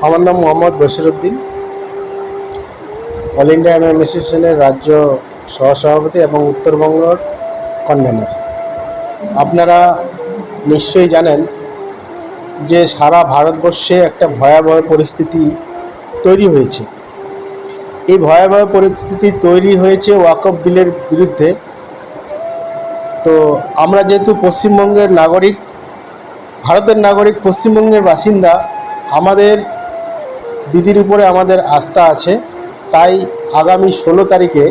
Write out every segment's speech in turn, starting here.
আমার নাম Mohammad Bashiruddin, all India MM অ্যাসোসিয়েশনের রাজ্য সহসভাপতি এবং উত্তরবঙ্গর কনভেনর। আপনারা নিশ্চয়ই জানেন যে সারা ভারতবর্ষে একটা ভয়াবহ পরিস্থিতি তৈরি হয়েছে। এই ভয়াবহ পরিস্থিতি তৈরি হয়েছে ওয়াকফ বিলের বিরুদ্ধে। তো আমরা যেহেতু পশ্চিমবঙ্গের নাগরিক, ভারতের নাগরিক, পশ্চিমবঙ্গের বাসিন্দা, আমাদের দিদির উপরে আমাদের আস্থা আছে। তাই আগামী 16 তারিখে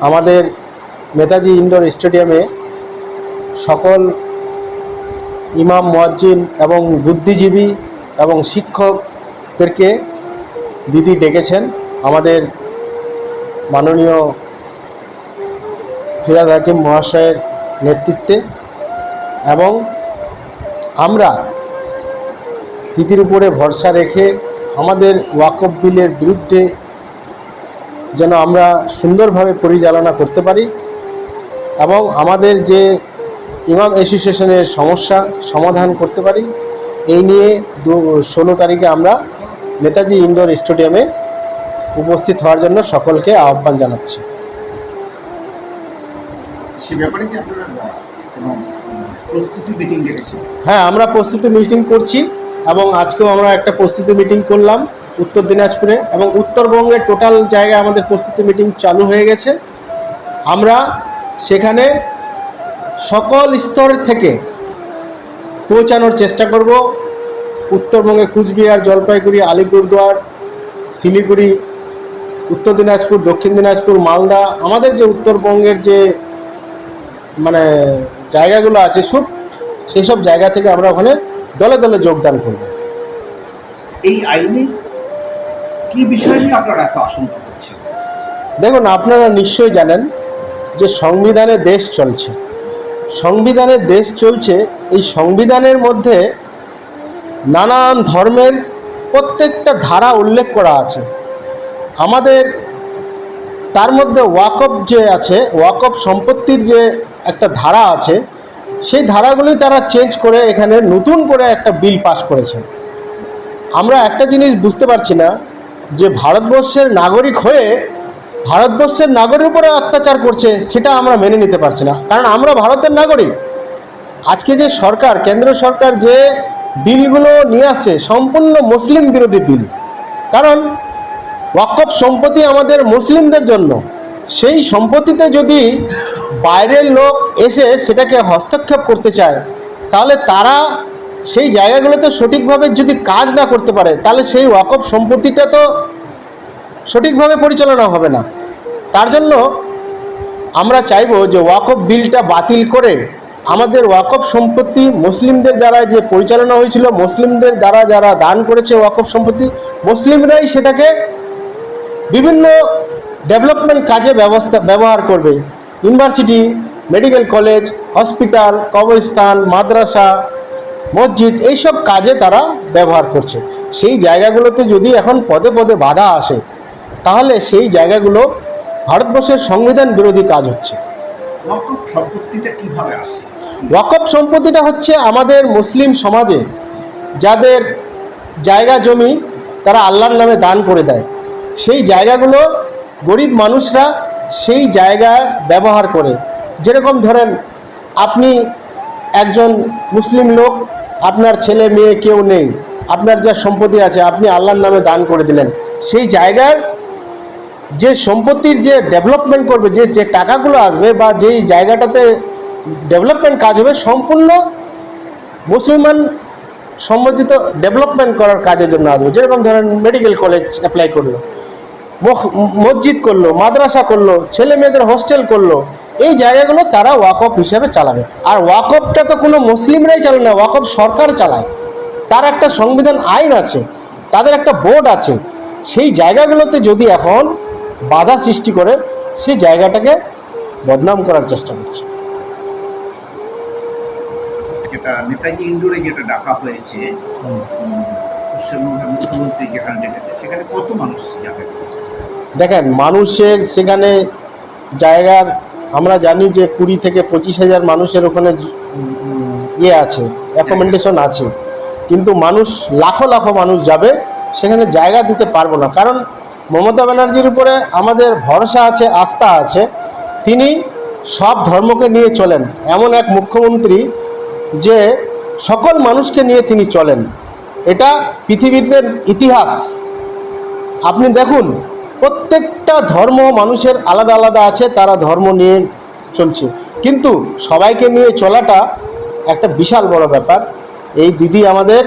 আমাদের নেতাজি ইনডোর স্টেডিয়ামে সকল ইমাম, মুয়াজ্জিন এবং বুদ্ধিজীবী এবং শিক্ষকদেরকে দিদি ডেকেছেন আমাদের মাননীয় ফিরহাদ হাকিম মহাশয়ের নেতৃত্বে। এবং আমরা দিদির উপরে ভরসা রেখে আমাদের ওয়াকফ বিলের বিরুদ্ধে যেন আমরা সুন্দরভাবে পরিচালনা করতে পারি এবং আমাদের যে ইমাম অ্যাসোসিয়েশনের সমস্যা সমাধান করতে পারি, এই নিয়ে 16 তারিখে আমরা নেতাজি ইনডোর স্টেডিয়ামে উপস্থিত হওয়ার জন্য সকলকে আহ্বান জানাচ্ছি। সে ব্যাপারে কি আপনারা কোনো প্রস্তুতি মিটিং ডেকেছেন? হ্যাঁ, আমরা প্রস্তুতি মিটিং করছি এবং আজকেও আমরা একটা প্রস্তুতি মিটিং করলাম উত্তর দিনাজপুরে, এবং উত্তরবঙ্গের টোটাল জায়গায় আমাদের প্রস্তুতি মিটিং চালু হয়ে গেছে। আমরা সেখানে সকল স্তর থেকে পৌঁছানোর চেষ্টা করব। উত্তরবঙ্গে কুচবিহার, জলপাইগুড়ি, আলিপুরদুয়ার, শিলিগুড়ি, উত্তর দিনাজপুর, দক্ষিণ দিনাজপুর, মালদা, আমাদের যে উত্তরবঙ্গের যে জায়গাগুলো আছে সেই সব জায়গা থেকে আমরা ওখানে দলে দলে যোগদান করব। এই আইনে কি বিষয় নিয়ে আপনারা এত আশঙ্কা করছেন? দেখুন, আপনারা নিশ্চয়ই জানেন যে সংবিধানে দেশ চলছে, সংবিধানে দেশ চলছে। এই সংবিধানের মধ্যে নানান ধর্মের প্রত্যেকটা ধারা উল্লেখ করা আছে। আমাদের তার মধ্যে ওয়াকফ যে আছে, ওয়াকফ সম্পত্তির যে একটা ধারা আছে, সেই ধারাগুলি তারা চেঞ্জ করে এখানে নতুন করে একটা বিল পাস করেছে। আমরা একটা জিনিস বুঝতে পারছি না যে ভারতবর্ষের নাগরিক হয়ে ভারতবর্ষের নাগরিকের উপরে অত্যাচার করছে, সেটা আমরা মেনে নিতে পারছি না। কারণ আমরা ভারতের নাগরিক। আজকে যে সরকার, কেন্দ্র সরকার যে বিলগুলো নিয়ে আসছে সম্পূর্ণ মুসলিম বিরোধী বিল। কারণ ওয়াকফ সম্পত্তি আমাদের মুসলিমদের জন্য। সেই সম্পত্তিতে যদি বাইরের লোক এসে সেটাকে হস্তক্ষেপ করতে চায়, তাহলে তারা সেই জায়গাগুলোতে সঠিকভাবে যদি কাজ না করতে পারে, তাহলে সেই ওয়াকফ সম্পত্তিটা তো সঠিকভাবে পরিচালনা হবে না। তার জন্য আমরা চাইব যে ওয়াকফ বিলটা বাতিল করে আমাদের ওয়াকফ সম্পত্তি মুসলিমদের দ্বারা যে পরিচালনা হয়েছিল, মুসলিমদের দ্বারা যারা দান করেছে ওয়াকফ সম্পত্তি, মুসলিমরাই সেটাকে বিভিন্ন ডেভেলপমেন্ট কাজে ব্যবহার করবে। ইউনিভার্সিটি, মেডিকেল কলেজ, হসপিটাল, কবরস্থান, মাদ্রাসা, মসজিদ, এইসব কাজে তারা ব্যবহার করছে। সেই জায়গাগুলোতে যদি এখন পদে পদে বাধা আসে, তাহলে সেই জায়গাগুলো ভারতবর্ষের সংবিধান বিরোধী কাজ হচ্ছে। ওয়াকফ সম্পত্তিটা কিভাবে আসে? ওয়াকফ সম্পত্তিটা হচ্ছে আমাদের মুসলিম সমাজে যাদের জায়গা জমি তারা আল্লাহর নামে দান করে দেয়, সেই জায়গাগুলো গরিব মানুষরা সেই জায়গা ব্যবহার করে। যেরকম ধরেন, আপনি একজন মুসলিম লোক, আপনার ছেলে মেয়ে কেউ নেই, আপনার যা সম্পত্তি আছে আপনি আল্লাহর নামে দান করে দিলেন। সেই জায়গার যে সম্পত্তির যে ডেভেলপমেন্ট করবে, যে টাকাগুলো আসবে বা যেই জায়গাটাতে ডেভেলপমেন্ট কাজ হবে, সম্পূর্ণ মুসলমান সম্বন্ধিত ডেভেলপমেন্ট করার কাজের জন্য আসবে। যেরকম ধরেন মেডিকেল কলেজ অ্যাপ্লাই করলো, মসজিদ করলো, মাদ্রাসা করলো, ছেলে মেয়েদের হোস্টেল করলো, এই জায়গাগুলো তারা ওয়াকফ হিসাবে চালাবে। আর ওয়াকফটা তো কোনো মুসলিমরাই চালায় না, ওয়াকফ সরকার চালায়। তার একটা সংবিধান আইন আছে, তাদের একটা বোর্ড আছে। সেই জায়গাগুলোতে যদি এখন বাধা সৃষ্টি করে, সেই জায়গাটাকে বদনাম করার চেষ্টা করছে। যেটা নেতাজি ইন্ডোরে যেটা ডাকা হয়েছে, পশ্চিমবঙ্গের মুখ্যমন্ত্রী যেখানে ডেকেছে, সেখানে কত মানুষ যাবে? দেখেন, মানুষের সেখানে জায়গার আমরা জানি যে 20 থেকে 25 হাজার মানুষের ওখানে আছে, অ্যাকোমোডেশন আছে। কিন্তু মানুষ লাখো লাখো মানুষ যাবে, সেখানে জায়গা দিতে পারবো না। কারণ মমতা ব্যানার্জির উপরে আমাদের ভরসা আছে, আস্থা আছে। তিনি সব ধর্মকে নিয়ে চলেন, এমন এক মুখ্যমন্ত্রী যে সকল মানুষকে নিয়ে তিনি চলেন। এটা পৃথিবীতে ইতিহাস। আপনি দেখুন, প্রত্যেকটা ধর্ম মানুষের আলাদা আলাদা আছে, তারা ধর্ম নিয়ে চলছে, কিন্তু সবাইকে নিয়ে চলাটা একটা বিশাল বড় ব্যাপার। এই দিদি আমাদের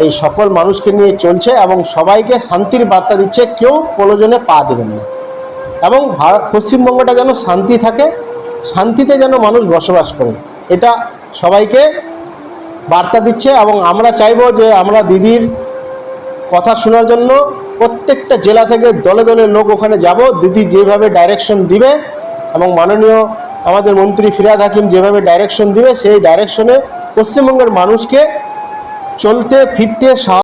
এই সকল মানুষকে নিয়ে চলছে এবং সবাইকে শান্তির বার্তা দিচ্ছে, কেউ প্রয়োজনে পা দেবেন না। এবং পশ্চিমবঙ্গটা যেন শান্তি থাকে, শান্তিতে যেন মানুষ বসবাস করে, এটা সবাইকে বার্তা দিচ্ছে। এবং আমরা চাইবো যে আমরা দিদির কথা শোনার জন্য প্রত্যেকটা জেলা থেকে দলে দলে লোক ওখানে যাব। দিদি যেভাবে ডাইরেকশন দিবে এবং মাননীয় আমাদের মন্ত্রী ফিরহাদ হাকিম যেভাবে ডাইরেকশন দিবে, সেই ডাইরেকশনে পশ্চিমবঙ্গের মানুষকে চলতে ফিরতে